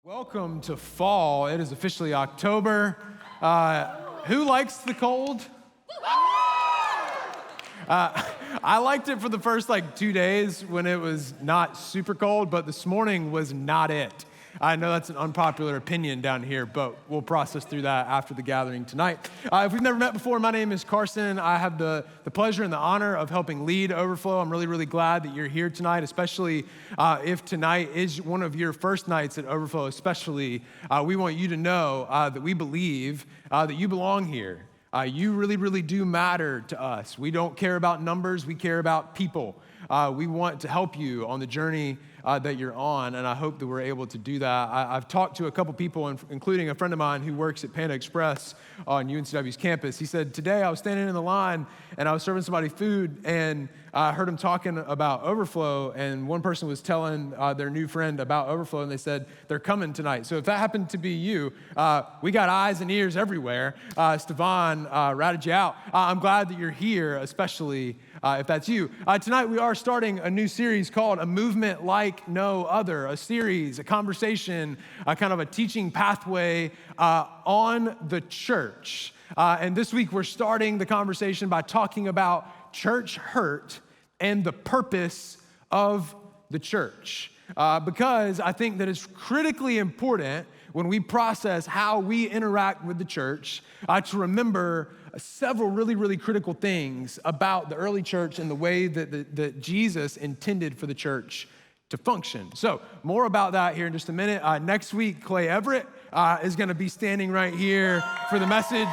Welcome to fall. It is officially October. Who likes the cold? I liked it for the first 2 days when it was not super cold, but this morning was not it. I know that's an unpopular opinion down here, but we'll process through that after the gathering tonight. If we've never met before, my name is Carson. I have the pleasure and the honor of helping lead Overflow. I'm really, really glad that you're here tonight, especially if tonight is one of your first nights at Overflow. Especially, we want you to know that we believe that you belong here. You really, really do matter to us. We don't care about numbers. We care about people. We want to help you on the journey that you're on, and I hope that we're able to do that. I've talked to a couple people, including a friend of mine who works at Panda Express on UNCW's campus. He said, today I was standing in the line, and I was serving somebody food, and I heard him talking about Overflow, and one person was telling their new friend about Overflow, and they said, they're coming tonight. So if that happened to be you, we got eyes and ears everywhere. Stefan ratted you out. I'm glad that you're here, especially if that's you. Tonight we are starting a new series called A Movement Like No Other, a series, a conversation, kind of a teaching pathway on the church. And this week we're starting the conversation by talking about church hurt and the purpose of the church. Because I think that it's critically important when we process how we interact with the church to remember several really, really critical things about the early church and the way that Jesus intended for the church to function. So more about that here in just a minute. Next week, Clay Everett is going to be standing right here for the message.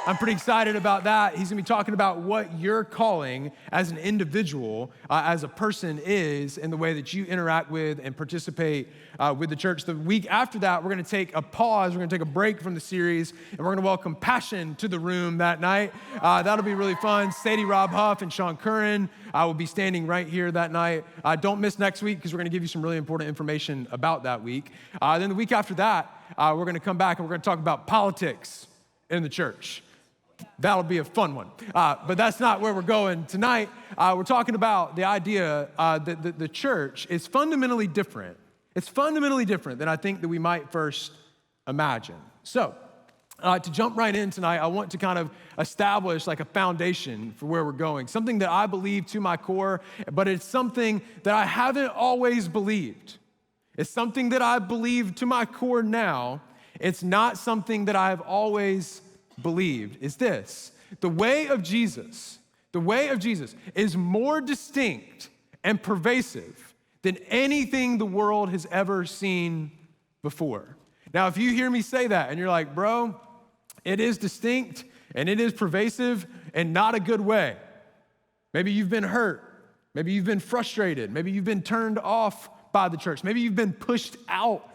I'm pretty excited about that. He's going to be talking about what your calling as an individual, as a person is in the way that you interact with and participate with the church. The week after that, we're going to take a pause. We're going to take a break from the series, and we're going to welcome Passion to the room that night. That'll be really fun. Sadie Rob Huff and Sean Curran will be standing right here that night. Don't miss next week because we're going to give you some really important information about that week. Then the week after that, we're going to come back and we're going to talk about politics in the church. That'll be a fun one. But that's not where we're going tonight. We're talking about the idea that the church is fundamentally different. It's fundamentally different than I think that we might first imagine. So to jump right in tonight, I want to kind of establish a foundation for where we're going. Something that I believe to my core, but it's something that I haven't always believed. It's something that I believe to my core now. It's not something that I've always believed. Is this: the way of Jesus is more distinct and pervasive than anything the world has ever seen before. Now, if you hear me say that and you're like, bro, it is distinct and it is pervasive and not a good way. Maybe you've been hurt. Maybe you've been frustrated. Maybe you've been turned off by the church. Maybe you've been pushed out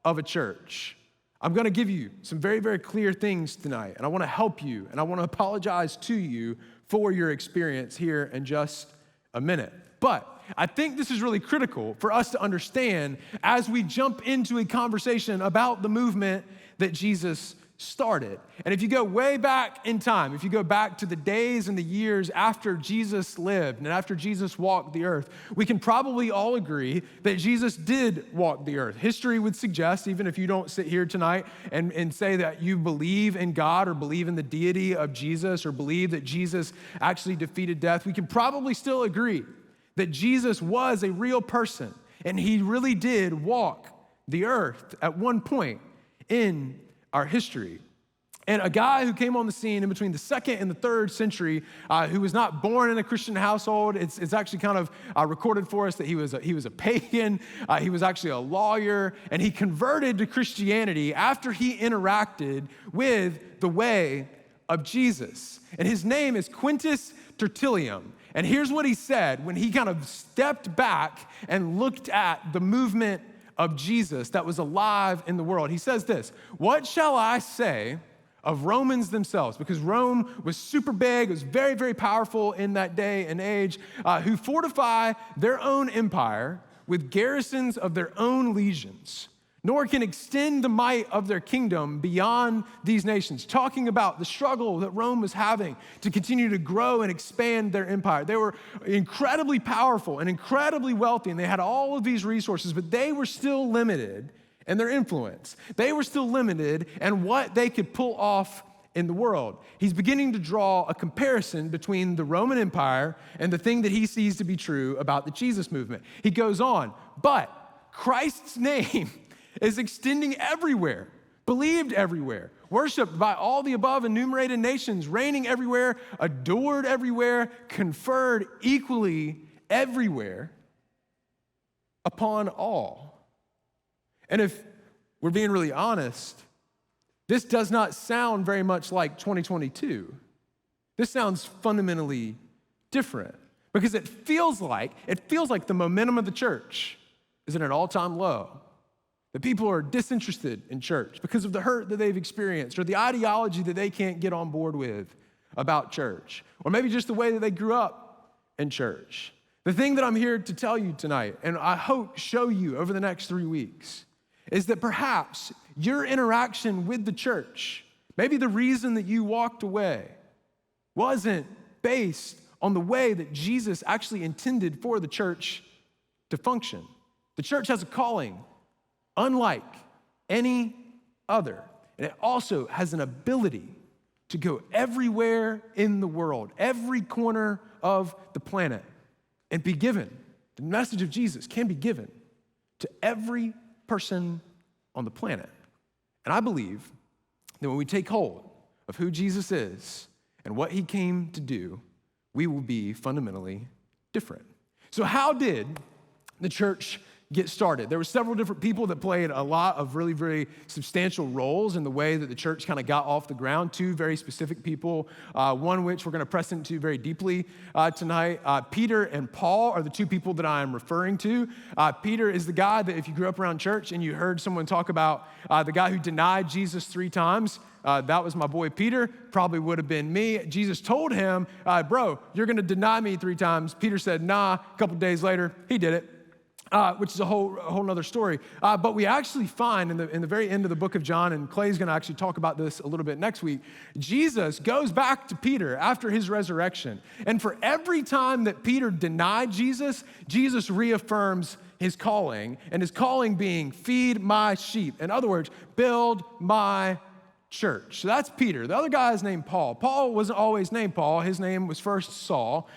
of a church. I'm going to give you some very, very clear things tonight, and I want to help you, and I want to apologize to you for your experience here in just a minute. But I think this is really critical for us to understand as we jump into a conversation about the movement that Jesus started. And if you go way back in time, if you go back to the days and the years after Jesus lived and after Jesus walked the earth, we can probably all agree that Jesus did walk the earth. History would suggest, even if you don't sit here tonight and say that you believe in God or believe in the deity of Jesus or believe that Jesus actually defeated death, we can probably still agree that Jesus was a real person and he really did walk the earth at one point in our history. And a guy who came on the scene in between the 2nd and the 3rd century, who was not born in a Christian household. It's actually kind of recorded for us that he was a pagan. He was actually a lawyer, and he converted to Christianity after he interacted with the way of Jesus. And his name is Quintus Tertullian. And here's what he said when he kind of stepped back and looked at the movement of Jesus that was alive in the world. He says this: what shall I say of Romans themselves? Because Rome was super big, it was very, very powerful in that day and age, who fortify their own empire with garrisons of their own legions, nor can extend the might of their kingdom beyond these nations. Talking about the struggle that Rome was having to continue to grow and expand their empire. They were incredibly powerful and incredibly wealthy, and they had all of these resources, but they were still limited and their influence. They were still limited in what they could pull off in the world. He's beginning to draw a comparison between the Roman Empire and the thing that he sees to be true about the Jesus movement. He goes on, but Christ's name is extending everywhere, believed everywhere, worshiped by all the above enumerated nations, reigning everywhere, adored everywhere, conferred equally everywhere upon all. And if we're being really honest, this does not sound very much like 2022. This sounds fundamentally different because it feels like the momentum of the church is at an all-time low. The people are disinterested in church because of the hurt that they've experienced or the ideology that they can't get on board with about church, or maybe just the way that they grew up in church. The thing that I'm here to tell you tonight, and I hope show you over the next 3 weeks, is that perhaps your interaction with the church, maybe the reason that you walked away, wasn't based on the way that Jesus actually intended for the church to function. The church has a calling unlike any other, and it also has an ability to go everywhere in the world, every corner of the planet, and be given. The message of Jesus can be given to every person on the planet. And I believe that when we take hold of who Jesus is and what he came to do, we will be fundamentally different. So how did the church get started? There were several different people that played a lot of really, very substantial roles in the way that the church kind of got off the ground. Two very specific people, one which we're going to press into very deeply tonight. Peter and Paul are the two people that I am referring to. Peter is the guy that if you grew up around church and you heard someone talk about the guy who denied Jesus 3 times, that was my boy Peter, probably would have been me. Jesus told him, bro, you're going to deny me 3 times. Peter said, nah. A couple days later, he did it. Which is a whole nother story. But we actually find in the very end of the book of John, and Clay's gonna actually talk about this a little bit next week, Jesus goes back to Peter after his resurrection. And for every time that Peter denied Jesus, Jesus reaffirms his calling, and his calling being feed my sheep. In other words, build my church. So that's Peter. The other guy is named Paul. Paul wasn't always named Paul. His name was first Saul.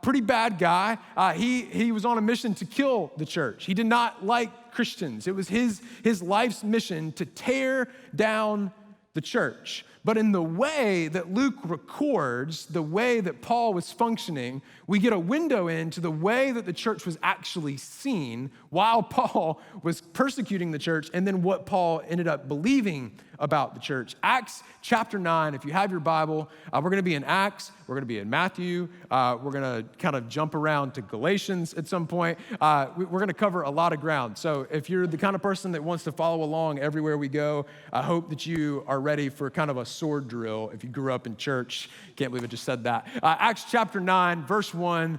Pretty bad guy. He was on a mission to kill the church. He did not like Christians. It was his life's mission to tear down the church. But in the way that Luke records the way that Paul was functioning, we get a window into the way that the church was actually seen while Paul was persecuting the church, and then what Paul ended up believing about the church. Acts chapter 9, if you have your Bible, we're going to be in Acts, we're going to be in Matthew, we're going to kind of jump around to Galatians at some point. We're going to cover a lot of ground. So if you're the kind of person that wants to follow along everywhere we go, I hope that you are ready for kind of a sword drill if you grew up in church. Can't believe I just said that. Acts chapter 9, verse 1.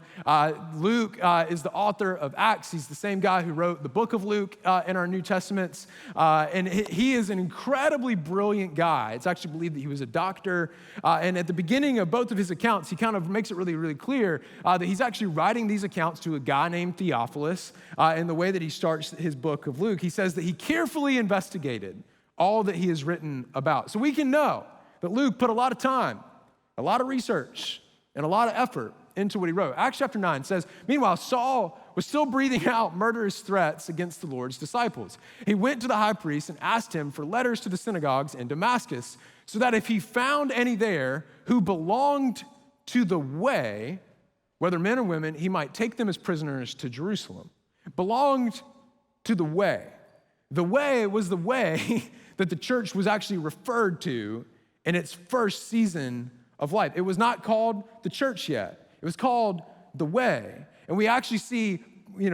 Luke is the author of Acts. He's the same guy who wrote the book of Luke in our New Testaments. And he is an incredibly brilliant guy. It's actually believed that he was a doctor. And at the beginning of both of his accounts, he kind of makes it really, really clear that he's actually writing these accounts to a guy named Theophilus. In the way that he starts his book of Luke, he says that he carefully investigated all that he has written about. So we can know that Luke put a lot of time, a lot of research, and a lot of effort into what he wrote. Acts chapter 9 says, meanwhile, Saul was still breathing out murderous threats against the Lord's disciples. He went to the high priest and asked him for letters to the synagogues in Damascus, so that if he found any there who belonged to the way, whether men or women, he might take them as prisoners to Jerusalem. Belonged to the way. The way was the way that the church was actually referred to in its first season of life. It was not called the church yet. It was called the way. And we actually see,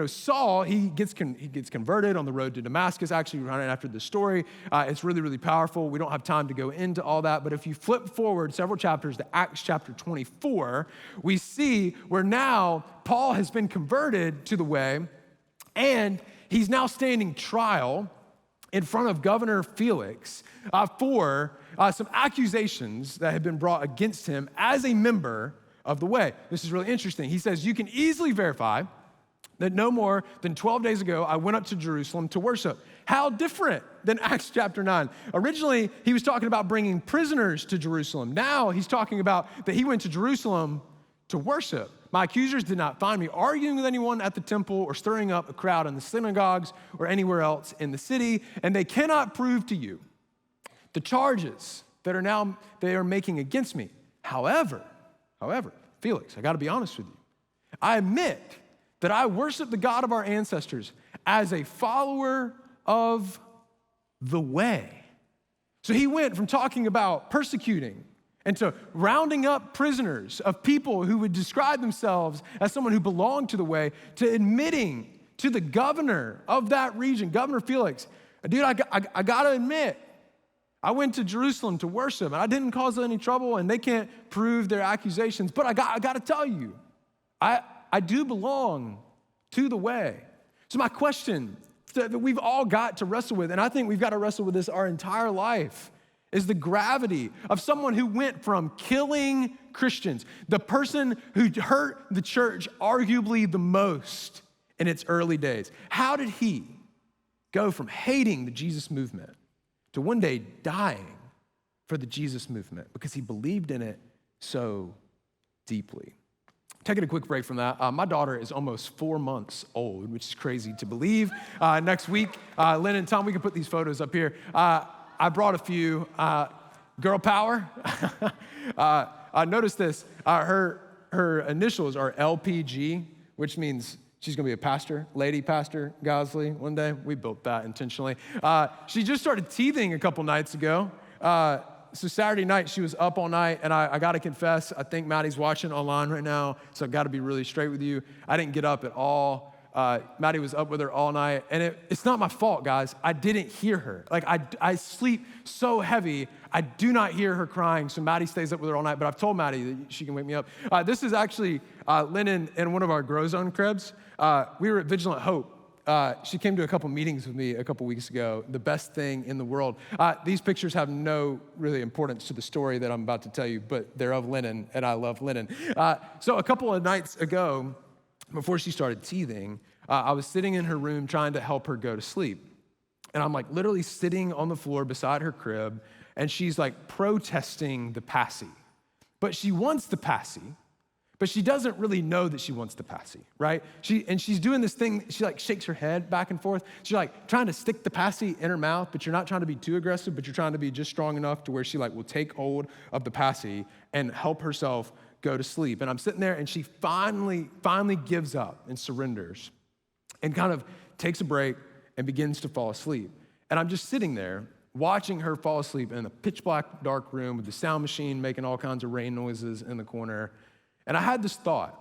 Saul, he gets converted on the road to Damascus, actually running after the story. It's really, really powerful. We don't have time to go into all that, but if you flip forward several chapters to Acts chapter 24, we see where now Paul has been converted to the way, and he's now standing trial in front of Governor Felix for some accusations that had been brought against him as a member of the way. This is really interesting. He says, you can easily verify that no more than 12 days ago, I went up to Jerusalem to worship. How different than Acts chapter 9. Originally, he was talking about bringing prisoners to Jerusalem. Now he's talking about that he went to Jerusalem to worship. My accusers did not find me arguing with anyone at the temple or stirring up a crowd in the synagogues or anywhere else in the city, and they cannot prove to you the charges that they are making against me. However, Felix, I gotta be honest with you. I admit that I worship the God of our ancestors as a follower of the way. So he went from talking about persecuting and to rounding up prisoners of people who would describe themselves as someone who belonged to the way, to admitting to the governor of that region, Governor Felix, dude, I gotta admit, I went to Jerusalem to worship, and I didn't cause any trouble, and they can't prove their accusations, but I gotta tell you, I do belong to the way. So my question that we've all got to wrestle with, and I think we've got to wrestle with this our entire life, is the gravity of someone who went from killing Christians, the person who hurt the church arguably the most in its early days. How did he go from hating the Jesus movement to one day dying for the Jesus movement because he believed in it so deeply? Taking a quick break from that, my daughter is almost 4 months old, which is crazy to believe. Next week, Lynn and Tom, we can put these photos up here. I brought a few. Girl power. Notice this. Her initials are LPG, which means she's gonna be a pastor, Lady Pastor Goslee one day. We built that intentionally. She just started teething a couple nights ago. So Saturday night, she was up all night, and I got to confess, I think Maddie's watching online right now, so I've got to be really straight with you. I didn't get up at all. Maddie was up with her all night, and it's not my fault, guys. I didn't hear her. Like, I sleep so heavy, I do not hear her crying, so Maddie stays up with her all night, but I've told Maddie that she can wake me up. This is actually Lynn in one of our Grow Zone cribs. We were at Vigilant Hope. She came to a couple meetings with me a couple weeks ago, the best thing in the world. These pictures have no really importance to the story that I'm about to tell you, but they're of Lennon, and I love Lennon. So a couple of nights ago, before she started teething, I was sitting in her room trying to help her go to sleep. And I'm like literally sitting on the floor beside her crib, and she's like protesting the passy. But she wants the passy, but she doesn't really know that she wants the passy, right? She's doing this thing, she like shakes her head back and forth. She's like trying to stick the passy in her mouth, but you're not trying to be too aggressive, but you're trying to be just strong enough to where she like will take hold of the passy and help herself go to sleep. And I'm sitting there, and she finally gives up and surrenders and kind of takes a break and begins to fall asleep. And I'm just sitting there watching her fall asleep in a pitch black dark room with the sound machine making all kinds of rain noises in the corner. And I had this thought,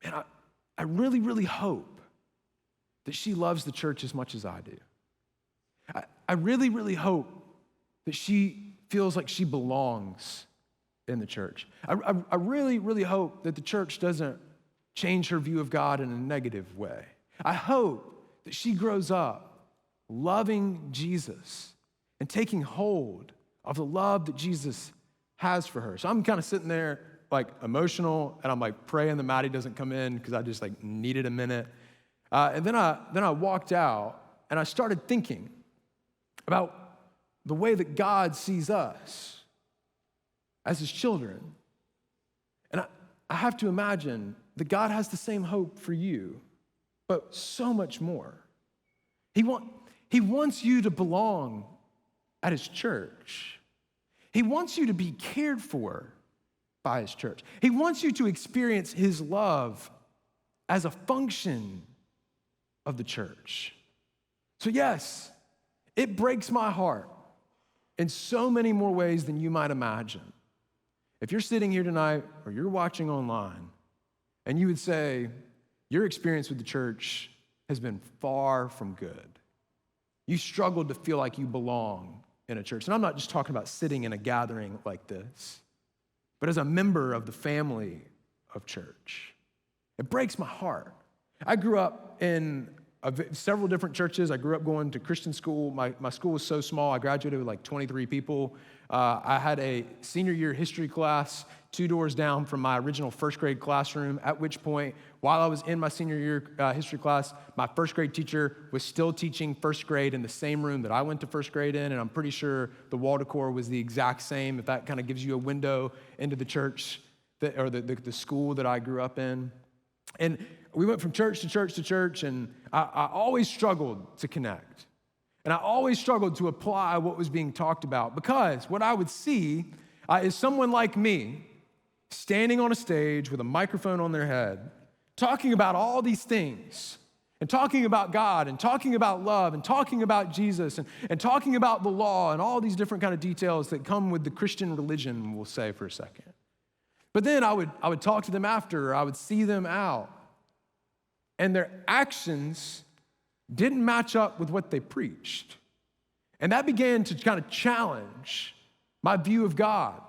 man, I really, really hope that she loves the church as much as I do. I really, really hope that she feels like she belongs in the church. I really, really hope that the church doesn't change her view of God in a negative way. I hope that she grows up loving Jesus and taking hold of the love that Jesus has for her. So I'm kind of sitting there like emotional, and I'm like praying that Maddie doesn't come in because I just like needed a minute. And then I walked out, and I started thinking about the way that God sees us as his children. And I have to imagine that God has the same hope for you, but so much more. He wants you to belong at his church. He wants you to be cared for by his church. He wants you to experience his love as a function of the church. So yes, it breaks my heart in so many more ways than you might imagine. If you're sitting here tonight or you're watching online and you would say your experience with the church has been far from good, you struggled to feel like you belong in a church. And I'm not just talking about sitting in a gathering like this, but as a member of the family of church. It breaks my heart. I grew up in several different churches. I grew up going to Christian school. My school was so small, I graduated with like 23 people. I had a senior year history class 2 doors down from my original first grade classroom, at which point, while I was in my senior year history class, my first grade teacher was still teaching first grade in the same room that I went to first grade in, and I'm pretty sure the wall decor was the exact same, if that kind of gives you a window into the church or the school that I grew up in. And we went from church to church to church, and I always struggled to connect. And I always struggled to apply what was being talked about, because what I would see is someone like me standing on a stage with a microphone on their head, talking about all these things, and talking about God, and talking about love, and talking about Jesus, and talking about the law, and all these different kind of details that come with the Christian religion, we'll say for a second. But then I would talk to them after, or I would see them out, and their actions didn't match up with what they preached. And that began to kind of challenge my view of God.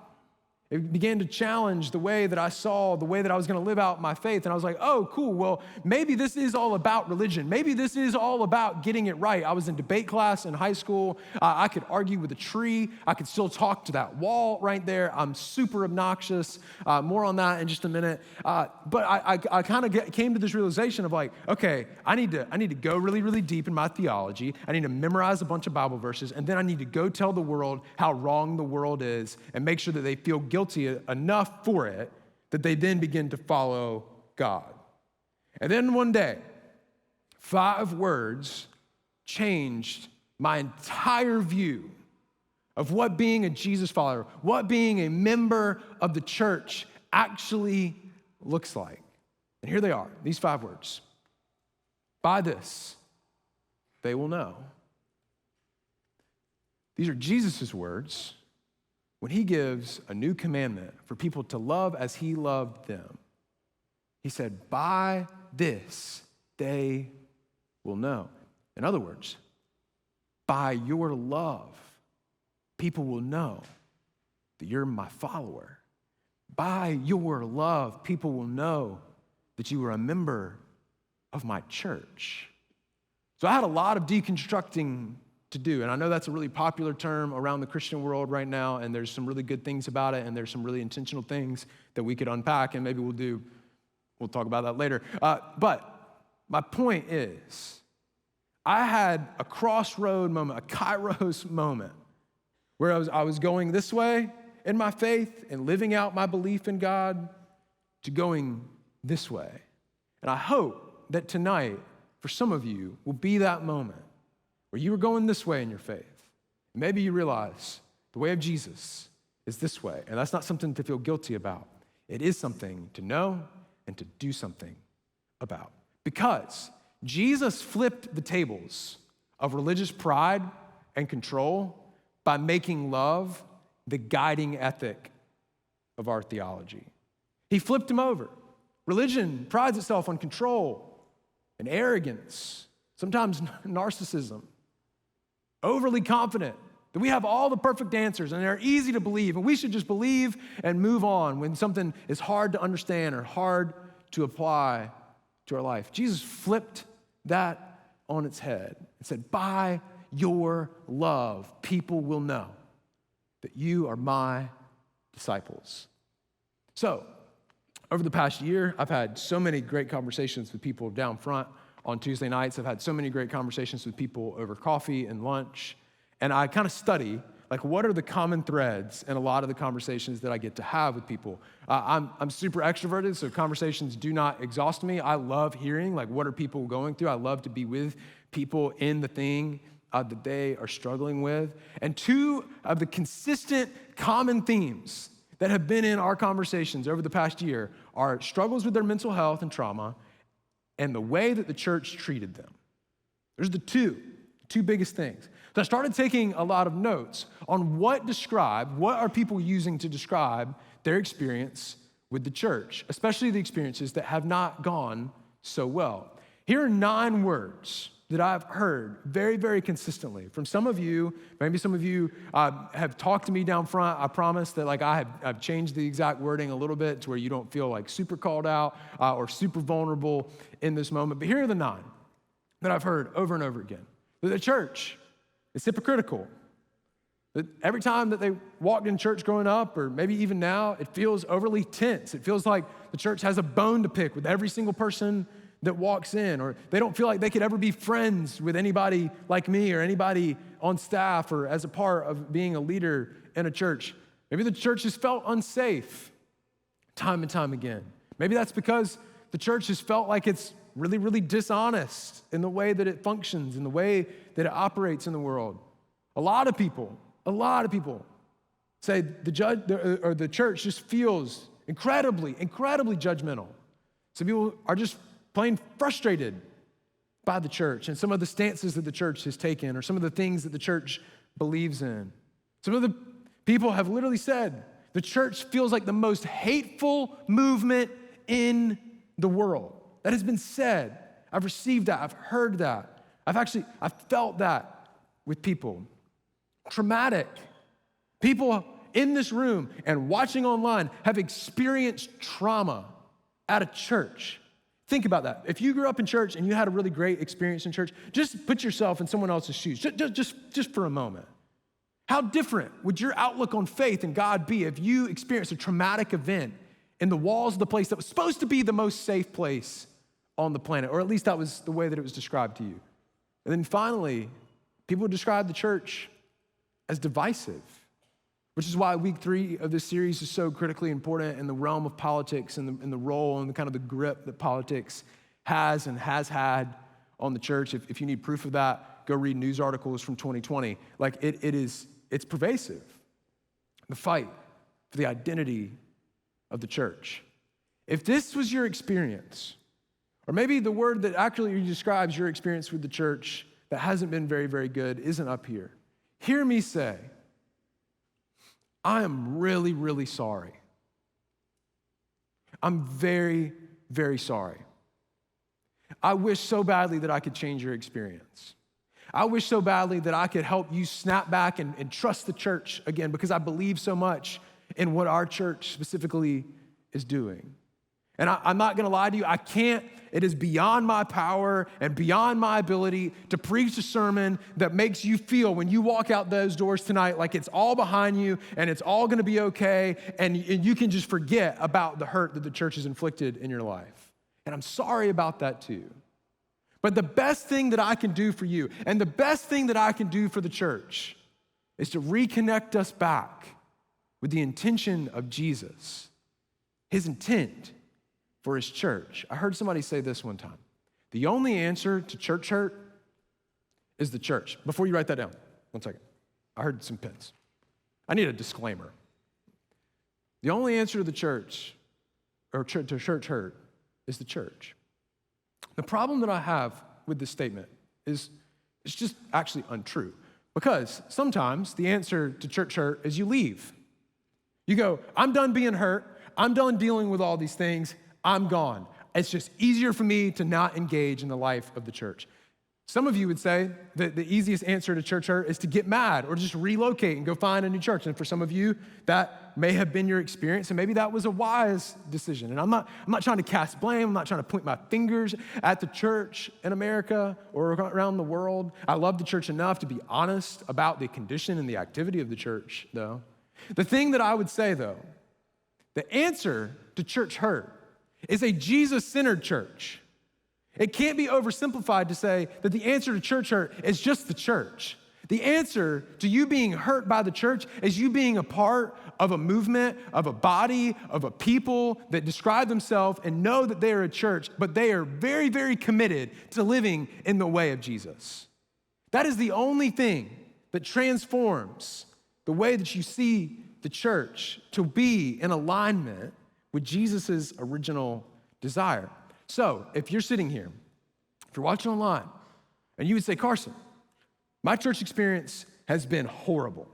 It began to challenge the way that I saw, the way that I was going to live out my faith. And I was like, oh, cool, well, maybe this is all about religion. Maybe this is all about getting it right. I was in debate class in high school. I could argue with a tree. I could still talk to that wall right there. I'm super obnoxious. More on that in just a minute. But I kind of came to this realization of like, okay, I need to go really, really deep in my theology. I need to memorize a bunch of Bible verses, and then I need to go tell the world how wrong the world is and make sure that they feel guilty enough for it that they then begin to follow God. And then one day, 5 words changed my entire view of what being a Jesus follower, what being a member of the church actually looks like. And here they are, these 5 words. By this, they will know. These are Jesus' words when he gives a new commandment for people to love as he loved them. He said, by this they will know. In other words, by your love, people will know that you're my follower. By your love, people will know that you are a member of my church. So I had a lot of deconstructing to do. And I know that's a really popular term around the Christian world right now, and there's some really good things about it, and there's some really intentional things that we could unpack, and maybe we'll talk about that later. But my point is, I had a crossroad moment, a kairos moment, where I was going this way in my faith and living out my belief in God to going this way. And I hope that tonight, for some of you, will be that moment where you were going this way in your faith. Maybe you realize the way of Jesus is this way, and that's not something to feel guilty about. It is something to know and to do something about. Because Jesus flipped the tables of religious pride and control by making love the guiding ethic of our theology. He flipped them over. Religion prides itself on control and arrogance, sometimes narcissism. Overly confident that we have all the perfect answers and they're easy to believe, and we should just believe and move on when something is hard to understand or hard to apply to our life. Jesus flipped that on its head and said, by your love, people will know that you are my disciples. So, over the past year, I've had so many great conversations with people down front on Tuesday nights. I've had so many great conversations with people over coffee and lunch. And I kind of study, like, what are the common threads in a lot of the conversations that I get to have with people? I'm super extroverted, so conversations do not exhaust me. I love hearing, like, what are people going through? I love to be with people in the thing that they are struggling with. And 2 of the consistent common themes that have been in our conversations over the past year are struggles with their mental health and trauma, and the way that the church treated them. There's the two biggest things. So I started taking a lot of notes on what are people using to describe their experience with the church, especially the experiences that have not gone so well. Here are 9 words that I've heard very, very consistently from some of you. Maybe some of you have talked to me down front. I promise that I've changed the exact wording a little bit to where you don't feel like super called out or super vulnerable in this moment. But here are the 9. that I've heard over and over again, that the church is hypocritical. That every time that they walked in church growing up, or maybe even now, it feels overly tense. It feels like the church has a bone to pick with every single person that walks in, or they don't feel like they could ever be friends with anybody like me or anybody on staff or as a part of being a leader in a church. Maybe the church has felt unsafe time and time again. Maybe that's because the church has felt like it's really, really dishonest in the way that it functions, in the way that it operates in the world. A lot of people say the church just feels incredibly judgmental. Some people are just plain frustrated by the church and some of the stances that the church has taken or some of the things that the church believes in. Some of the people have literally said the church feels like the most hateful movement in the world. That has been said. I've received that. I've heard that. I've felt that with people. Traumatic. People in this room and watching online have experienced trauma at a church. Think about that. If you grew up in church and you had a really great experience in church, just put yourself in someone else's shoes, just for a moment. How different would your outlook on faith and God be if you experienced a traumatic event in the walls of the place that was supposed to be the most safe place on the planet, or at least that was the way that it was described to you? And then finally, people describe the church as divisive, which is why week 3 of this series is so critically important in the realm of politics and the role and the kind of the grip that politics has and has had on the church. If you need proof of that, go read news articles from 2020. Like it's pervasive. The fight for the identity of the church. If this was your experience, or maybe the word that actually describes your experience with the church that hasn't been very, very good isn't up here, hear me say, I am really, really sorry. I'm very, very sorry. I wish so badly that I could change your experience. I wish so badly that I could help you snap back and trust the church again, because I believe so much in what our church specifically is doing. And I'm not gonna lie to you, I can't. It is beyond my power and beyond my ability to preach a sermon that makes you feel when you walk out those doors tonight like it's all behind you and it's all gonna be okay and you can just forget about the hurt that the church has inflicted in your life. And I'm sorry about that too. But the best thing that I can do for you and the best thing that I can do for the church is to reconnect us back with the intention of Jesus, his intent for his church. I heard somebody say this one time. The only answer to church hurt is the church. Before you write that down, 1 second. I heard some pins. I need a disclaimer. The only answer to the church, or to church hurt, is the church. The problem that I have with this statement is it's just actually untrue, because sometimes the answer to church hurt is you leave. You go, I'm done being hurt. I'm done dealing with all these things. I'm gone. It's just easier for me to not engage in the life of the church. Some of you would say that the easiest answer to church hurt is to get mad or just relocate and go find a new church. And for some of you, that may have been your experience, and maybe that was a wise decision. And I'm not trying to cast blame. I'm not trying to point my fingers at the church in America or around the world. I love the church enough to be honest about the condition and the activity of the church, though. The thing that I would say, though, the answer to church hurt is a Jesus-centered church. It can't be oversimplified to say that the answer to church hurt is just the church. The answer to you being hurt by the church is you being a part of a movement, of a body, of a people that describe themselves and know that they are a church, but they are very, very committed to living in the way of Jesus. That is the only thing that transforms the way that you see the church to be in alignment with Jesus' original desire. So if you're sitting here, if you're watching online, and you would say, Carson, my church experience has been horrible.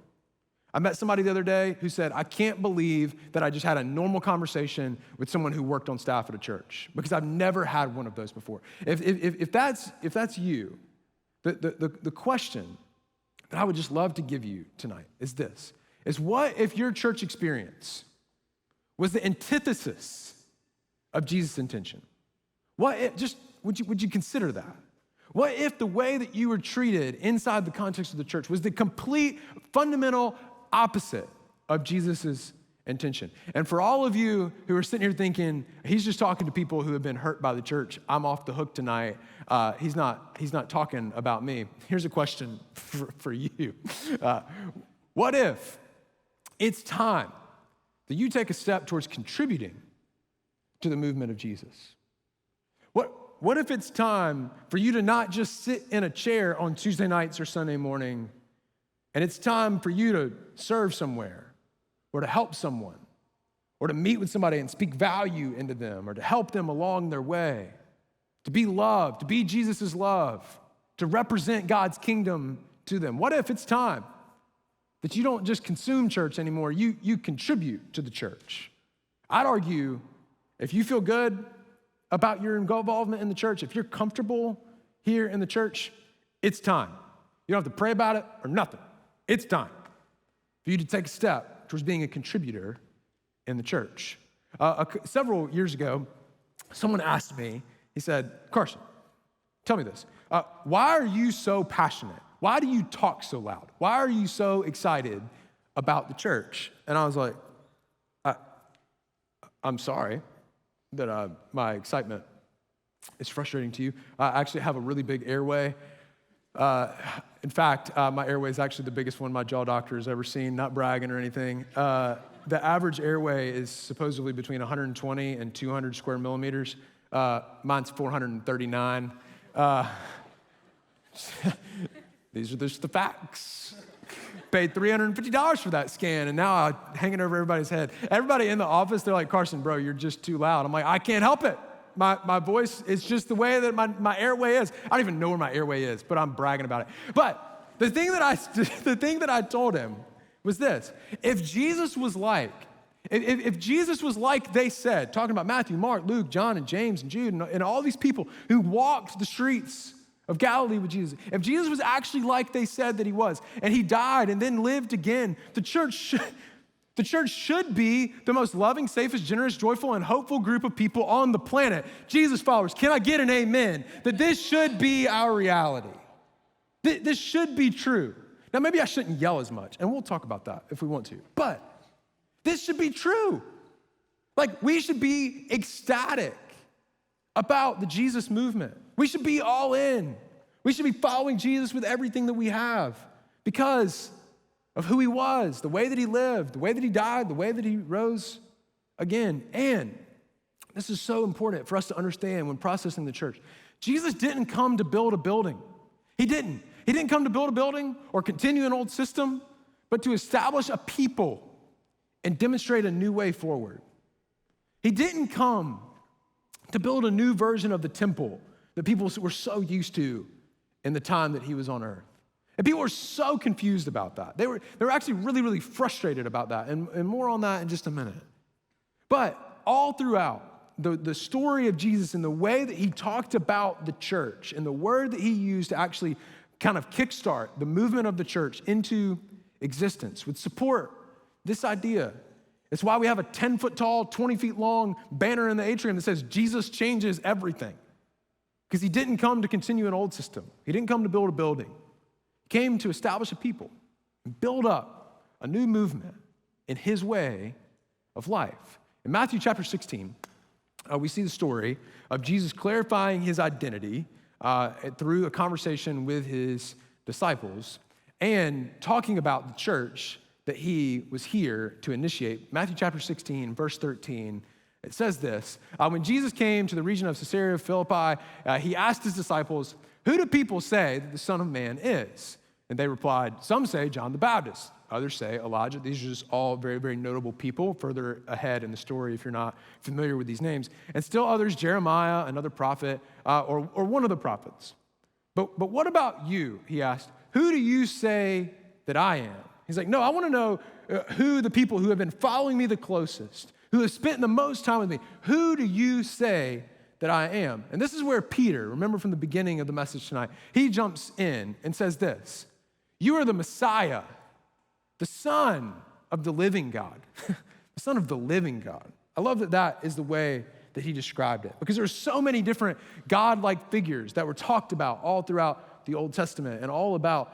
I met somebody the other day who said, I can't believe that I just had a normal conversation with someone who worked on staff at a church, because I've never had one of those before. If that's you, the question that I would just love to give you tonight is this, is what if your church experience was the antithesis of Jesus' intention? Would you consider that? What if the way that you were treated inside the context of the church was the complete, fundamental opposite of Jesus's intention? And for all of you who are sitting here thinking, he's just talking to people who have been hurt by the church, I'm off the hook tonight. He's not talking about me. Here's a question for you. What if it's time that you take a step towards contributing to the movement of Jesus? What if it's time for you to not just sit in a chair on Tuesday nights or Sunday morning, and it's time for you to serve somewhere, or to help someone, or to meet with somebody and speak value into them, or to help them along their way, to be loved, to be Jesus' love, to represent God's kingdom to them? What if it's time that you don't just consume church anymore, you contribute to the church? I'd argue, if you feel good about your involvement in the church, if you're comfortable here in the church, it's time. You don't have to pray about it or nothing. It's time for you to take a step towards being a contributor in the church. Several years ago, someone asked me, he said, Carson, tell me this. Why are you so passionate? Why do you talk so loud? Why are you so excited about the church? And I was like, I'm sorry that my excitement is frustrating to you. I actually have a really big airway. In fact, my airway is actually the biggest one my jaw doctor has ever seen, not bragging or anything. The average airway is supposedly between 120 and 200 square millimeters. Mine's 439. These are just the facts. Paid $350 for that scan, and now I'm hanging over everybody's head. Everybody in the office, they're like, Carson, bro, you're just too loud. I'm like, I can't help it. My voice is just the way that my airway is. I don't even know where my airway is, but I'm bragging about it. But the thing that I told him was this: if Jesus was like they said, talking about Matthew, Mark, Luke, John, and James, and Jude, and all these people who walked the streets of Galilee with Jesus, if Jesus was actually like they said that he was, and he died and then lived again, the church should be the most loving, safest, generous, joyful, and hopeful group of people on the planet. Jesus followers, can I get an amen? That this should be our reality. This should be true. Now, maybe I shouldn't yell as much, and we'll talk about that if we want to, but this should be true. Like, we should be ecstatic about the Jesus movement. We should be all in. We should be following Jesus with everything that we have because of who he was, the way that he lived, the way that he died, the way that he rose again. And this is so important for us to understand when processing the church. Jesus didn't come to build a building. He didn't. He didn't come to build a building or continue an old system, but to establish a people and demonstrate a new way forward. He didn't come to build a new version of the temple that people were so used to in the time that he was on earth. And people were so confused about that. They were actually really, really frustrated about that. And more on that in just a minute. But all throughout the story of Jesus and the way that he talked about the church and the word that he used to actually kind of kickstart the movement of the church into existence would support this idea. It's why we have a 10-foot tall, 20 feet long banner in the atrium that says Jesus changes everything. Because he didn't come to continue an old system. He didn't come to build a building. He came to establish a people and build up a new movement in his way of life. In Matthew chapter 16, we see the story of Jesus clarifying his identity through a conversation with his disciples and talking about the church that he was here to initiate. Matthew chapter 16, verse 13, it says this: when Jesus came to the region of Caesarea Philippi, he asked his disciples, "Who do people say that the Son of Man is?" And they replied, "Some say John the Baptist, others say Elijah." These are just all very, very notable people further ahead in the story if you're not familiar with these names. And still others, Jeremiah, another prophet, or one of the prophets. But what about you, he asked. Who do you say that I am? He's like, no, I want to know who the people who have been following me the closest, who have spent the most time with me, who do you say that I am? And this is where Peter, remember from the beginning of the message tonight, he jumps in and says this: you are the Messiah, the Son of the living God. The Son of the living God. I love that is the way that he described it. Because there were so many different God-like figures that were talked about all throughout the Old Testament and all about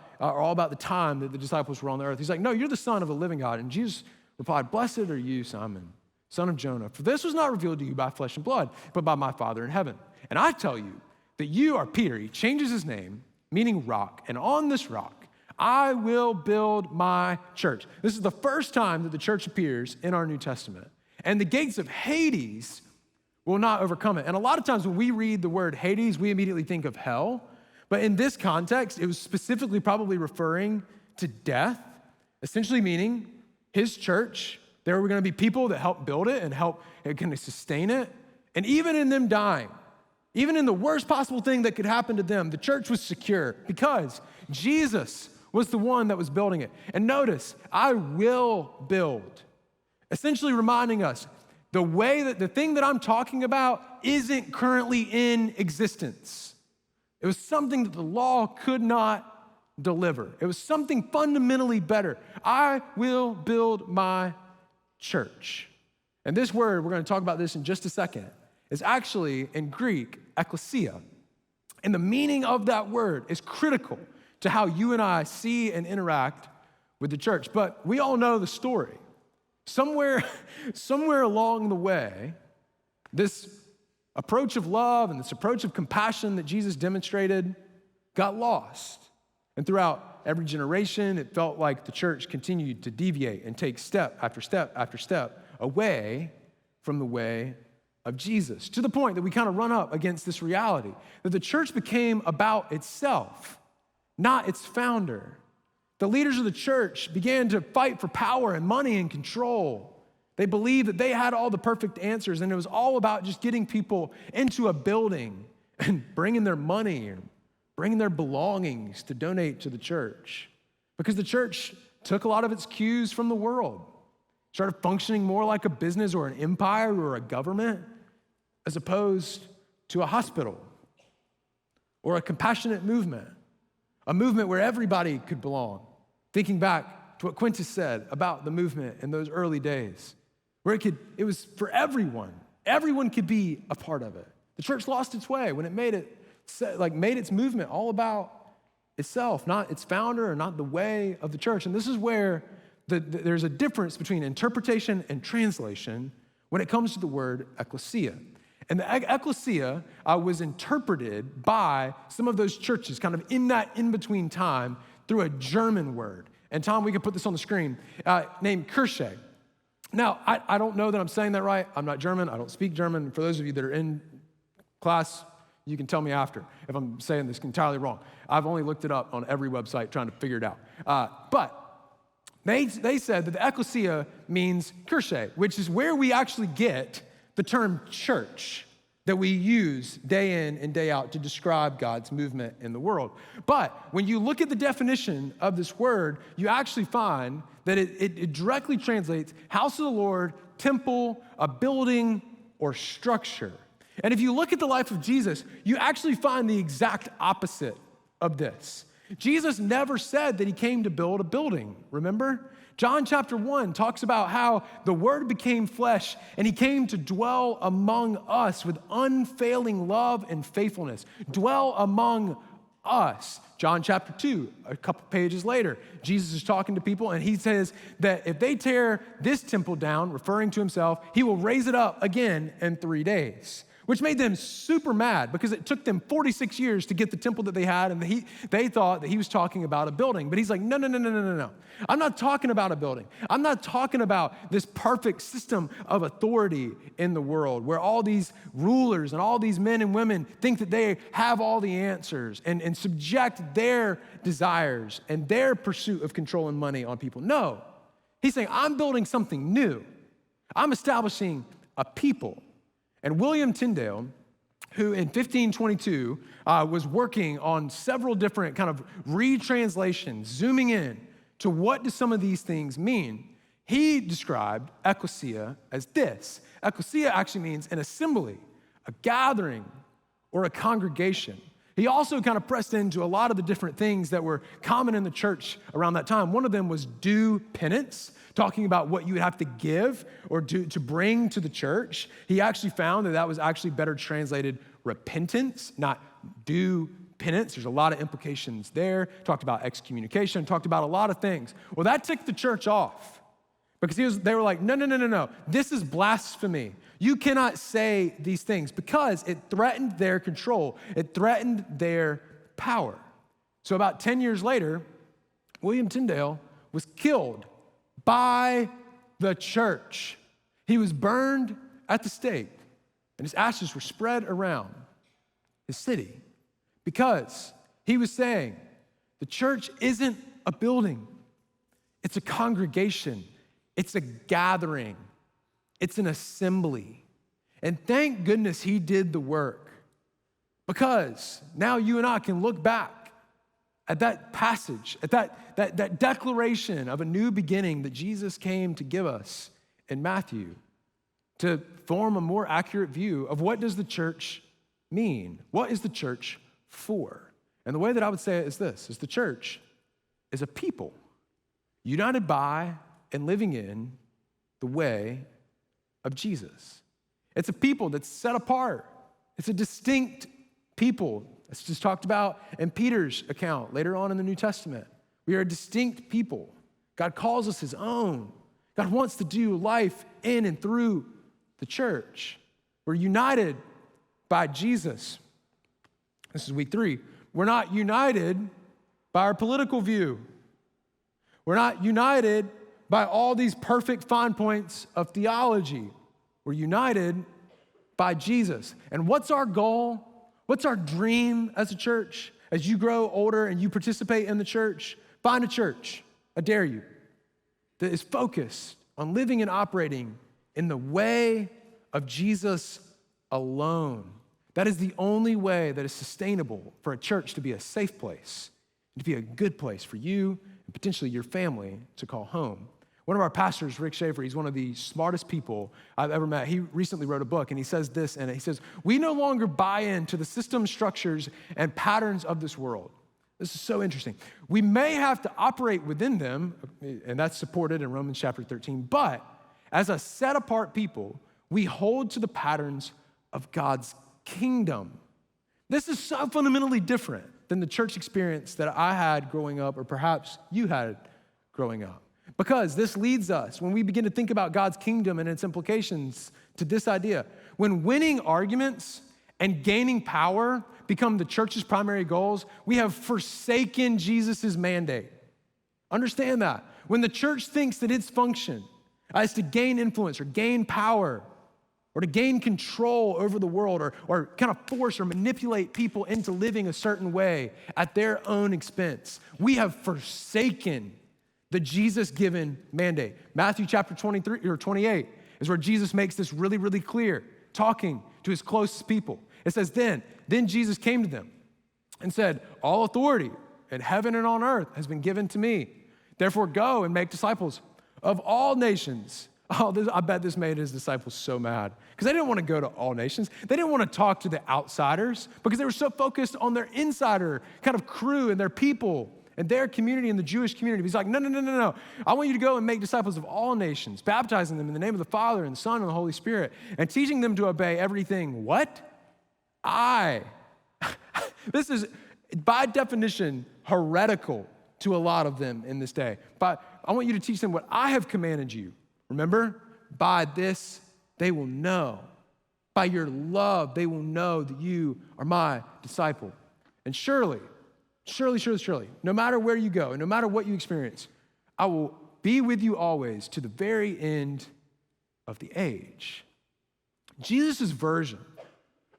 the time that the disciples were on the earth. He's like, no, you're the son of a living God. And Jesus replied, blessed are you, Simon, son of Jonah, for this was not revealed to you by flesh and blood, but by my Father in heaven. And I tell you that you are Peter. He changes his name, meaning rock. And on this rock, I will build my church. This is the first time that the church appears in our New Testament. And the gates of Hades will not overcome it. And a lot of times when we read the word Hades, we immediately think of hell. But in this context, it was specifically probably referring to death, essentially meaning his church. There were going to be people that help build it and help kind of sustain it. And even in them dying, even in the worst possible thing that could happen to them, the church was secure because Jesus was the one that was building it. And notice, I will build, essentially reminding us the thing that I'm talking about isn't currently in existence. It was something that the law could not deliver. It was something fundamentally better. I will build my church. And this word, we're going to talk about this in just a second, is actually in Greek, ekklesia. And the meaning of that word is critical to how you and I see and interact with the church. But we all know the story. Somewhere along the way, this approach of love and this approach of compassion that Jesus demonstrated got lost. And throughout every generation, it felt like the church continued to deviate and take step after step after step away from the way of Jesus, to the point that we kind of run up against this reality that the church became about itself, not its founder. The leaders of the church began to fight for power and money and control. They believed that they had all the perfect answers, and it was all about just getting people into a building and bringing their money or bringing their belongings to donate to the church. Because the church took a lot of its cues from the world, started functioning more like a business or an empire or a government, as opposed to a hospital or a compassionate movement, a movement where everybody could belong. Thinking back to what Quintus said about the movement in those early days, where it was for everyone. Everyone could be a part of it. The church lost its way when it made its movement all about itself, not its founder or not the way of the church. And this is where there's a difference between interpretation and translation when it comes to the word ekklesia. And the ekklesia was interpreted by some of those churches kind of in that in-between time through a German word. And Tom, we can put this on the screen, named Kirche. Now, I don't know that I'm saying that right. I'm not German. I don't speak German. For those of you that are in class, you can tell me after if I'm saying this entirely wrong. I've only looked it up on every website trying to figure it out. But they said that the ekklesia means Kirche, which is where we actually get the term church that we use day in and day out to describe God's movement in the world. But when you look at the definition of this word, you actually find that it directly translates house of the Lord, temple, a building, or structure. And if you look at the life of Jesus, you actually find the exact opposite of this. Jesus never said that he came to build a building, remember? John chapter 1 talks about how the Word became flesh and he came to dwell among us with unfailing love and faithfulness. Dwell among us. John chapter 2, a couple pages later, Jesus is talking to people and he says that if they tear this temple down, referring to himself, he will raise it up again in 3 days. Which made them super mad because it took them 46 years to get the temple that they had, and they thought that he was talking about a building. But he's like, no. I'm not talking about a building. I'm not talking about this perfect system of authority in the world where all these rulers and all these men and women think that they have all the answers and subject their desires and their pursuit of control and money on people. No. He's saying, I'm building something new. I'm establishing a people. And William Tyndale, who in 1522 was working on several different kind of retranslations, zooming in to what do some of these things mean, he described ekklesia as this. Ekklesia actually means an assembly, a gathering, or a congregation. He also kind of pressed into a lot of the different things that were common in the church around that time. One of them was due penance, talking about what you would have to give or to bring to the church. He actually found that was actually better translated repentance, not due penance. There's a lot of implications there. Talked about excommunication, talked about a lot of things. Well, that ticked the church off because they were like, no. This is blasphemy. You cannot say these things because it threatened their control. It threatened their power. So about 10 years later, William Tyndale was killed by the church. He was burned at the stake, and his ashes were spread around his city because he was saying the church isn't a building, it's a congregation, it's a gathering, it's an assembly. And thank goodness he did the work, because now you and I can look back at that passage, at that declaration of a new beginning that Jesus came to give us in Matthew, to form a more accurate view of what does the church mean? What is the church for? And the way that I would say it is this, is the church is a people united by and living in the way of Jesus. It's a people that's set apart. It's a distinct people. It's just talked about in Peter's account later on in the New Testament. We are a distinct people. God calls us his own. God wants to do life in and through the church. We're united by Jesus. This is week 3. We're not united by our political view. We're not united by all these perfect fine points of theology. We're united by Jesus. And what's our goal? What's our dream as a church? As you grow older and you participate in the church, find a church, I dare you, that is focused on living and operating in the way of Jesus alone. That is the only way that is sustainable for a church to be a safe place, to be a good place for you and potentially your family to call home. One of our pastors, Rick Schaefer, he's one of the smartest people I've ever met. He recently wrote a book, and he says this in it. He says, we no longer buy into the system, structures, and patterns of this world. This is so interesting. We may have to operate within them, and that's supported in Romans chapter 13, but as a set-apart people, we hold to the patterns of God's kingdom. This is so fundamentally different than the church experience that I had growing up, or perhaps you had growing up. Because this leads us, when we begin to think about God's kingdom and its implications, to this idea. When winning arguments and gaining power become the church's primary goals, we have forsaken Jesus' mandate. Understand that. When the church thinks that its function is to gain influence or gain power or to gain control over the world or kind of force or manipulate people into living a certain way at their own expense, we have forsaken the Jesus-given mandate. Matthew chapter 23 or 28 is where Jesus makes this really, really clear, talking to his closest people. It says, then Jesus came to them and said, all authority in heaven and on earth has been given to me. Therefore go and make disciples of all nations. I bet this made his disciples so mad because they didn't want to go to all nations. They didn't want to talk to the outsiders because they were so focused on their insider kind of crew and their people and their community and the Jewish community. He's like, no. I want you to go and make disciples of all nations, baptizing them in the name of the Father and the Son and the Holy Spirit, and teaching them to obey everything. What? This is, by definition, heretical to a lot of them in this day. But I want you to teach them what I have commanded you. Remember? By this, they will know. By your love, they will know that you are my disciple. And surely, no matter where you go and no matter what you experience, I will be with you always to the very end of the age. Jesus' version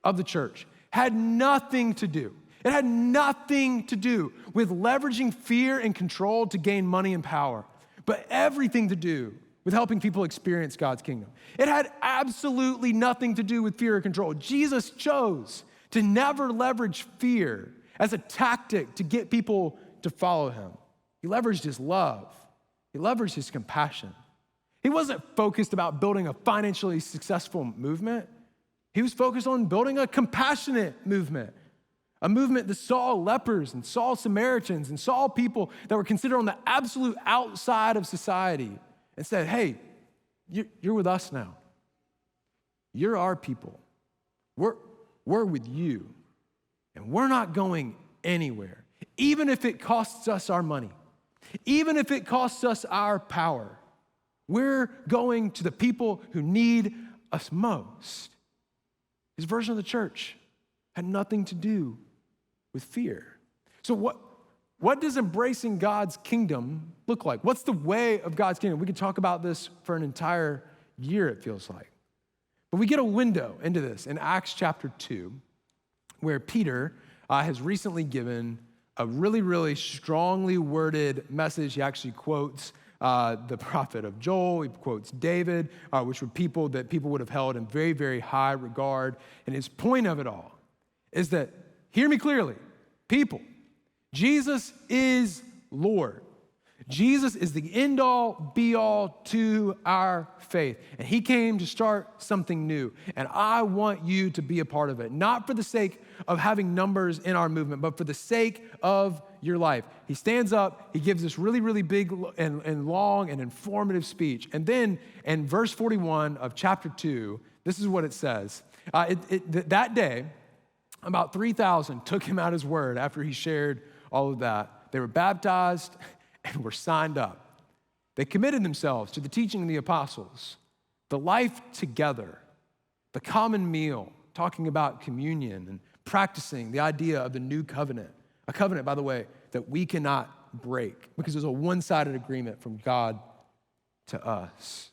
of the church had nothing to do. It had nothing to do with leveraging fear and control to gain money and power, but everything to do with helping people experience God's kingdom. It had absolutely nothing to do with fear or control. Jesus chose to never leverage fear as a tactic to get people to follow him. He leveraged his love. He leveraged his compassion. He wasn't focused about building a financially successful movement. He was focused on building a compassionate movement, A movement that saw lepers and saw Samaritans and saw people that were considered on the absolute outside of society and said, hey, you're with us now. You're our people. We're with you. And we're not going anywhere, even if it costs us our money, even if it costs us our power. We're going to the people who need us most. His version of the church had nothing to do with fear. So what does embracing God's kingdom look like? What's the way of God's kingdom? We could talk about this for an entire year, it feels like. But we get a window into this in Acts chapter 2, where Peter has recently given a really, really strongly worded message. He actually quotes the prophet of Joel. He quotes David, which were people that people would have held in very, very high regard. And his point of it all is that, hear me clearly, people, Jesus is Lord. Jesus is the end-all, be-all to our faith. And he came to start something new. And I want you to be a part of it, not for the sake of having numbers in our movement, but for the sake of your life. He stands up, he gives this really, really big and long and informative speech. And then in verse 41 of chapter 2, this is what it says. That day, about 3,000 took him at his word after he shared all of that. They were baptized and were signed up. They committed themselves to the teaching of the apostles, the life together, the common meal, talking about communion and practicing the idea of the new covenant. A covenant, by the way, that we cannot break because there's a one-sided agreement from God to us.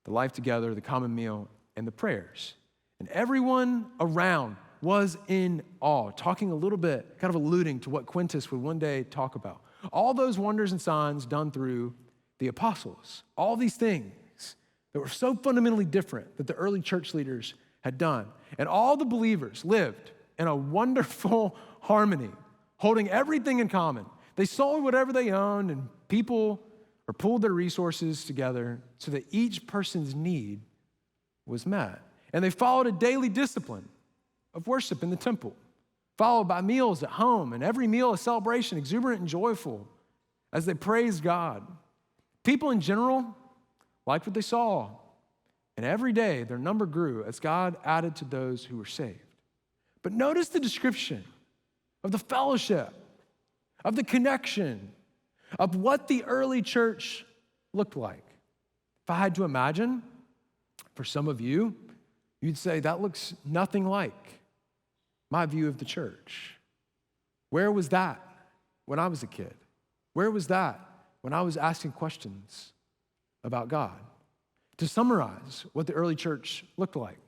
The life together, the common meal, and the prayers. And everyone around was in awe, talking a little bit, kind of alluding to what Quintus would one day talk about. All those wonders and signs done through the apostles, all these things that were so fundamentally different that the early church leaders had done. And all the believers lived in a wonderful harmony, holding everything in common. They sold whatever they owned, and people pooled their resources together so that each person's need was met. And they followed a daily discipline of worship in the temple, followed by meals at home, and every meal a celebration, exuberant and joyful, as they praised God. People in general liked what they saw, and every day their number grew as God added to those who were saved. But notice the description of the fellowship, of the connection, of what the early church looked like. If I had to imagine, for some of you, you'd say that looks nothing like my view of the church. Where was that when I was a kid? Where was that when I was asking questions about God? To summarize what the early church looked like,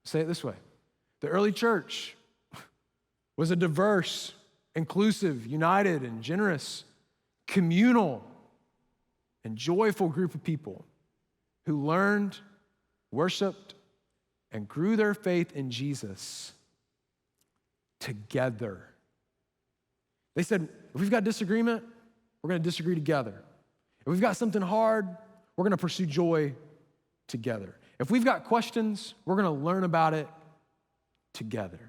say it this way. The early church was a diverse, inclusive, united, and generous, communal, and joyful group of people who learned, worshiped, and grew their faith in Jesus together. They said, if we've got disagreement, we're going to disagree together. If we've got something hard, we're going to pursue joy together. If we've got questions, we're going to learn about it together.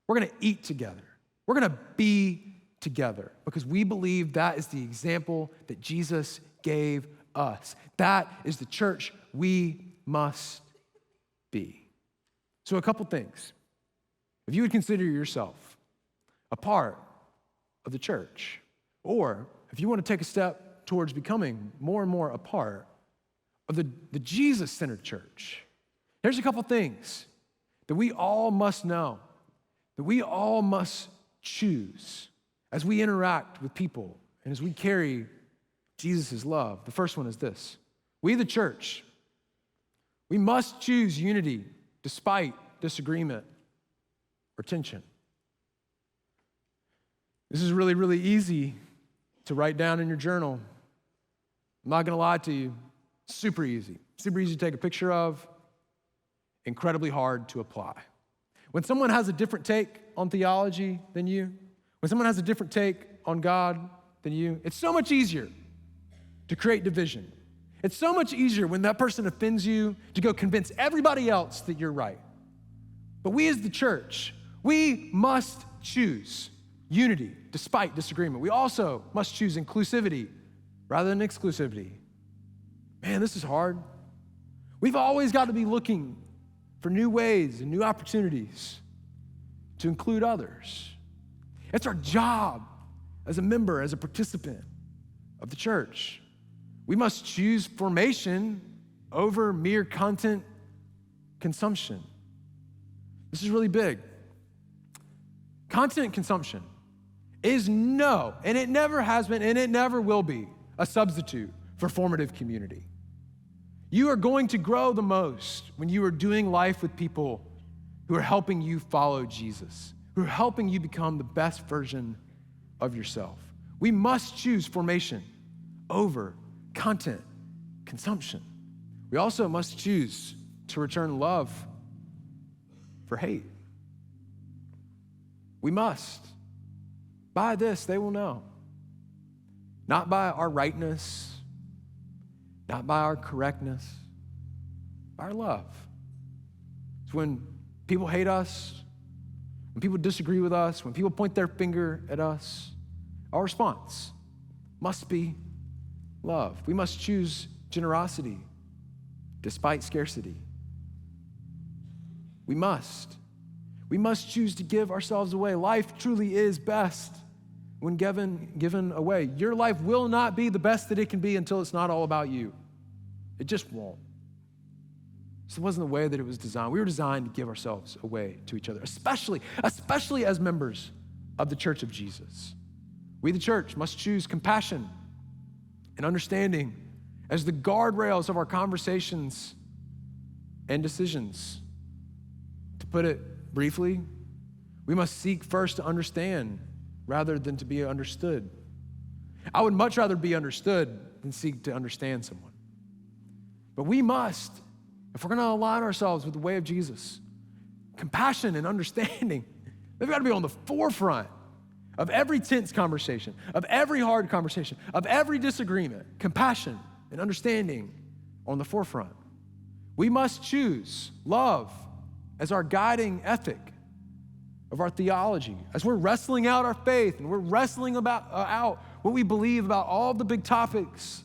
We're going to eat together. We're going to be together because we believe that is the example that Jesus gave us. That is the church we must be. So a couple things. If you would consider yourself a part of the church, or if you want to take a step towards becoming more and more a part of the Jesus-centered church, there's a couple things that we all must know, that we all must choose as we interact with people and as we carry Jesus' love. The first one is this. We, the church, we must choose unity despite disagreement or tension. This is really, really easy to write down in your journal. I'm not going to lie to you. Super easy. Super easy to take a picture of. Incredibly hard to apply. When someone has a different take on theology than you, when someone has a different take on God than you, it's so much easier to create division. It's so much easier when that person offends you to go convince everybody else that you're right. But we as the church, we must choose unity despite disagreement. We also must choose inclusivity rather than exclusivity. Man, this is hard. We've always got to be looking for new ways and new opportunities to include others. It's our job as a member, as a participant of the church. We must choose formation over mere content consumption. This is really big. Content consumption is and it never has been, and it never will be, a substitute for formative community. You are going to grow the most when you are doing life with people who are helping you follow Jesus, who are helping you become the best version of yourself. We must choose formation over content consumption. We also must choose to return love for hate. We must. By this, they will know. Not by our rightness, not by our correctness, by our love. It's when people hate us, when people disagree with us, when people point their finger at us, our response must be love. We must choose generosity despite scarcity. We must. We must choose to give ourselves away. Life truly is best when given away. Your life will not be the best that it can be until it's not all about you. It just won't. This wasn't the way that it was designed. We were designed to give ourselves away to each other, especially as members of the church of Jesus. We, the church, must choose compassion and understanding as the guardrails of our conversations and decisions. To put it briefly, we must seek first to understand rather than to be understood. I would much rather be understood than seek to understand someone. But we must, if we're going to align ourselves with the way of Jesus, compassion and understanding, they've got to be on the forefront of every tense conversation, of every hard conversation, of every disagreement. Compassion and understanding on the forefront. We must choose love as our guiding ethic of our theology. As we're wrestling out our faith and we're wrestling out what we believe about all the big topics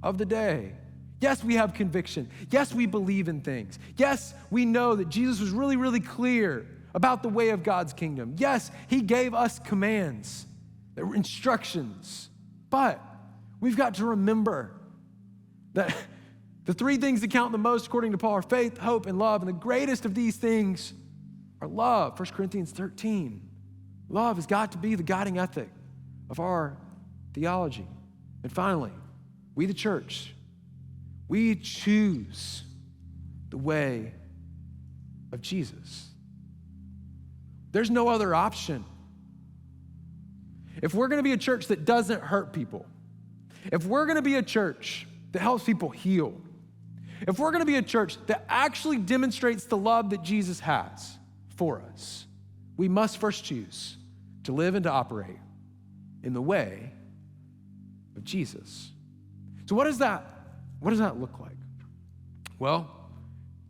of the day. Yes, we have conviction. Yes, we believe in things. Yes, we know that Jesus was really, really clear about the way of God's kingdom. Yes, he gave us commands, instructions. But we've got to remember that the three things that count the most according to Paul are faith, hope, and love. And the greatest of these things are love. 1 Corinthians 13. Love has got to be the guiding ethic of our theology. And finally, we the church, we choose the way of Jesus. There's no other option. If we're going to be a church that doesn't hurt people, if we're going to be a church that helps people heal, if we're going to be a church that actually demonstrates the love that Jesus has for us, we must first choose to live and to operate in the way of Jesus. So what does that look like? Well,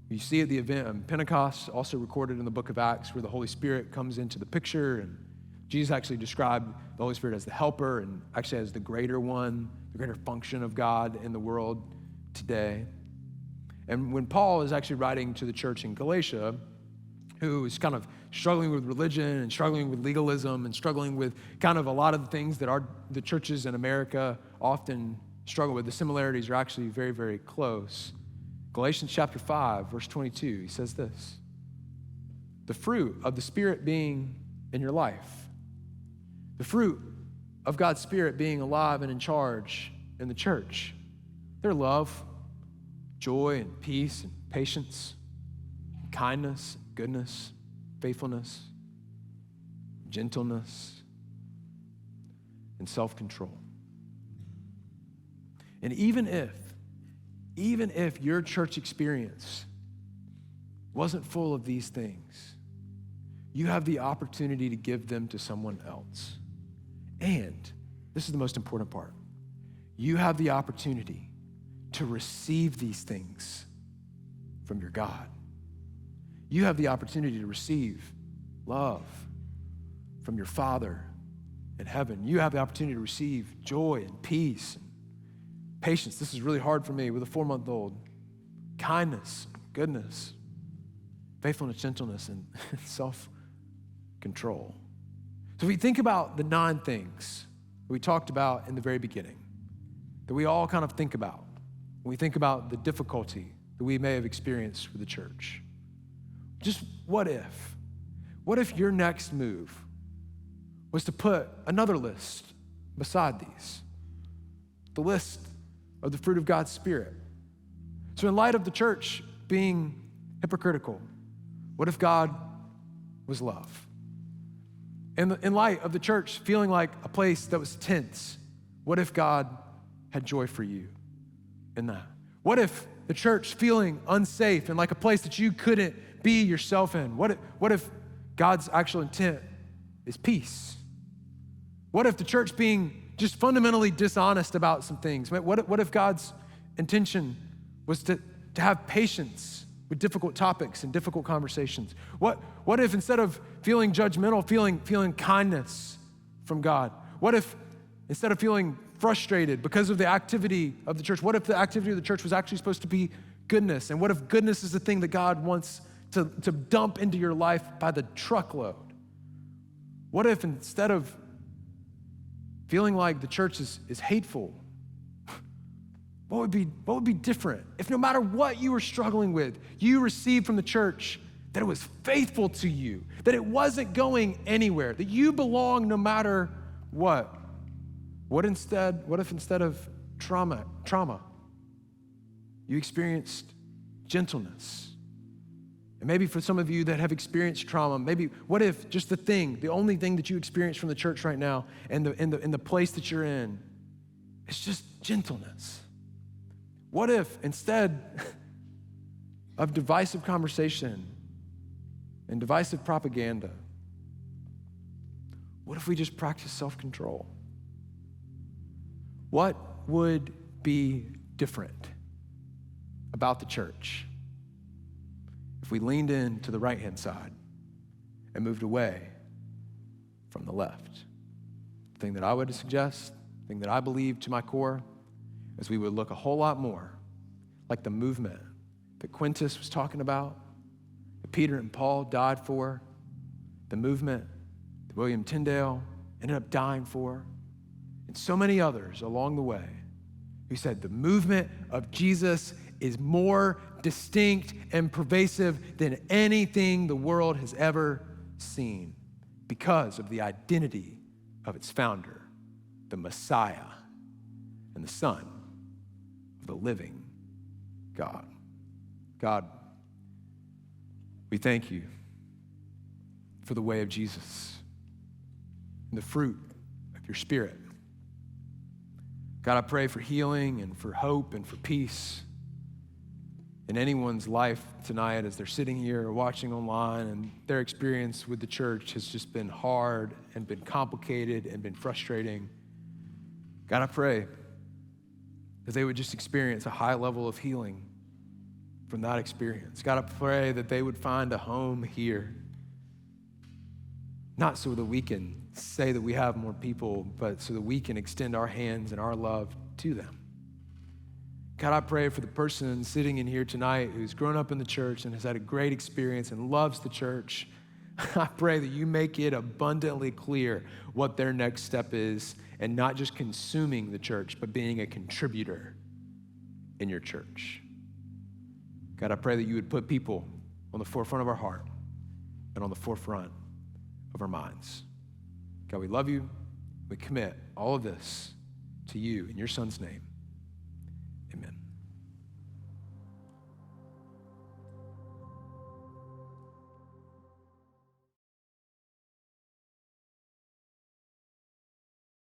you see at the event of Pentecost, also recorded in the book of Acts, where the Holy Spirit comes into the picture, and Jesus actually described the Holy Spirit as the helper and actually as the greater one, the greater function of God in the world today. And when Paul is actually writing to the church in Galatia, who is kind of struggling with religion and struggling with legalism and struggling with kind of a lot of the things that the churches in America often struggle with, the similarities are actually very, very close. Galatians chapter 5, verse 22, he says this: the fruit of the Spirit being in your life, the fruit of God's Spirit being alive and in charge in the church, they're love, joy, and peace, and patience, and kindness, and goodness, faithfulness, gentleness, and self-control. And even if your church experience wasn't full of these things, you have the opportunity to give them to someone else. And this is the most important part. You have the opportunity to receive these things from your God. You have the opportunity to receive love, from your Father in heaven. You have the opportunity to receive joy and peace and patience. This is really hard for me with a 4-month-old. Kindness, goodness, faithfulness, gentleness, and self-control. So if we think about the 9 things that we talked about in the very beginning, that we all kind of think about when we think about the difficulty that we may have experienced with the church. Just what if? What if your next move was to put another list beside these? The list of the fruit of God's Spirit. So in light of the church being hypocritical, what if God was love? In light of the church feeling like a place that was tense, what if God had joy for you in that? What if the church feeling unsafe and like a place that you couldn't be yourself in? What if God's actual intent is peace? What if the church being just fundamentally dishonest about some things? What if God's intention was to have patience with difficult topics and difficult conversations? What if instead of feeling judgmental, feeling kindness from God? What if instead of feeling frustrated because of the activity of the church, what if the activity of the church was actually supposed to be goodness? And what if goodness is the thing that God wants to dump into your life by the truckload? What if instead of feeling like the church is hateful, what would be different if no matter what you were struggling with, you received from the church that it was faithful to you, that it wasn't going anywhere, that you belong no matter what? What if instead of trauma, you experienced gentleness? And maybe for some of you that have experienced trauma, maybe what if just the only thing that you experience from the church right now and the place that you're in is just gentleness? What if instead of divisive conversation and divisive propaganda, what if we just practice self-control? What would be different about the church if we leaned in to the right-hand side and moved away from the left? The thing that I would suggest, the thing that I believe to my core, is we would look a whole lot more like the movement that Quintus was talking about, that Peter and Paul died for, the movement that William Tyndale ended up dying for, and so many others along the way who said the movement of Jesus is more distinct and pervasive than anything the world has ever seen because of the identity of its founder, the Messiah and the Son of the living God. God, we thank you for the way of Jesus and the fruit of your Spirit. God, I pray for healing and for hope and for peace in anyone's life tonight as they're sitting here or watching online and their experience with the church has just been hard and been complicated and been frustrating. God, I pray that they would just experience a high level of healing from that experience. God, I pray that they would find a home here, not so that we can say that we have more people, but so that we can extend our hands and our love to them. God, I pray for the person sitting in here tonight who's grown up in the church and has had a great experience and loves the church. I pray that you make it abundantly clear what their next step is, and not just consuming the church, but being a contributor in your church. God, I pray that you would put people on the forefront of our heart and on the forefront of our minds. God, we love you. We commit all of this to you in your Son's name.